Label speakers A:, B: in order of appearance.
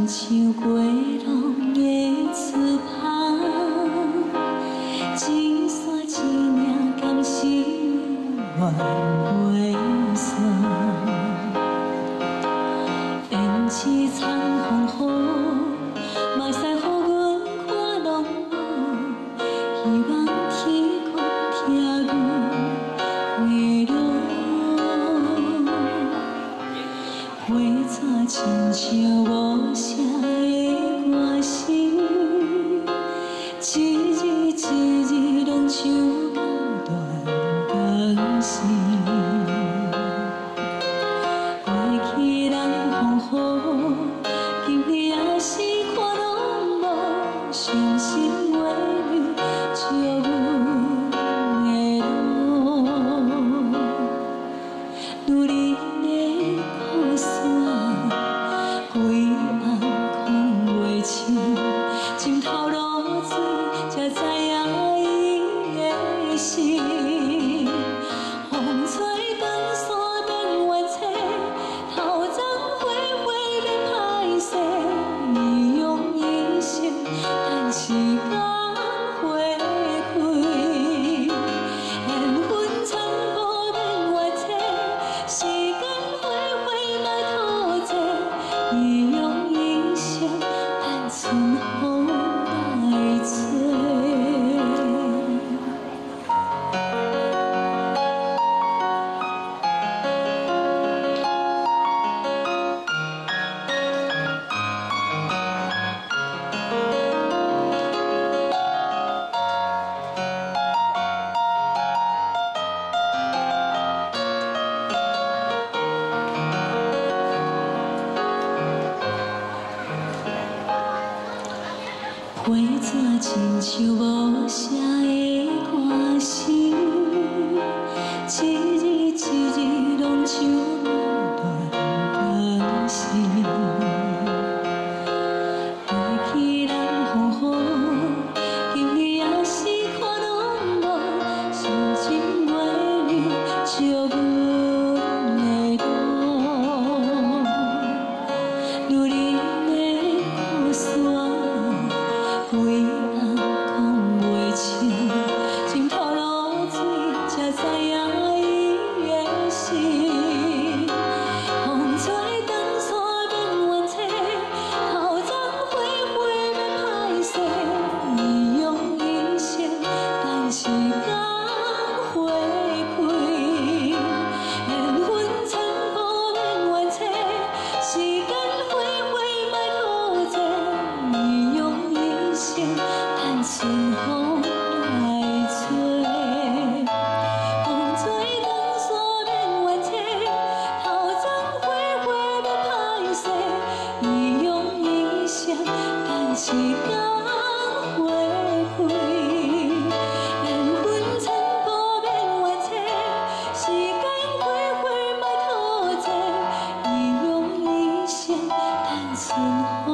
A: 像过拢的翅膀，一线一命甘是愿袂散。胭脂苍风雨，嘛使予阮看拢无，希望天公听阮的落。花纸亲像无声的歌声，一字一字拢唱到断肠时。过去人风雨，今日也是看拢无，伤心话语招阮的落。女人的苦线，规暗空袂清，枕头落水才知影伊的心。风吹断线变冤妻，头鬃花花变歹势，伊用一生等时间回馈。缘分残酷变冤妻，时间回回来讨债，伊用一生等春风来吹。花纸亲像无声的歌声，一字一字拢唱断心。过去人风雨，今日也是看拢无，伤心话语招阮的落。女人的苦线，规暗空袂清，枕头落水才知影伊的心。风吹断线变冤妻，头鬃花花变歹势，伊用一生等时间回馈。缘分残酷变冤妻，时间回回莫讨债，伊用一生等春风来吹。风吹断线变冤妻，头鬃花花变歹势，伊用一生等时间回馈。缘分残酷变冤妻，时间回回莫讨债，伊用一生等春风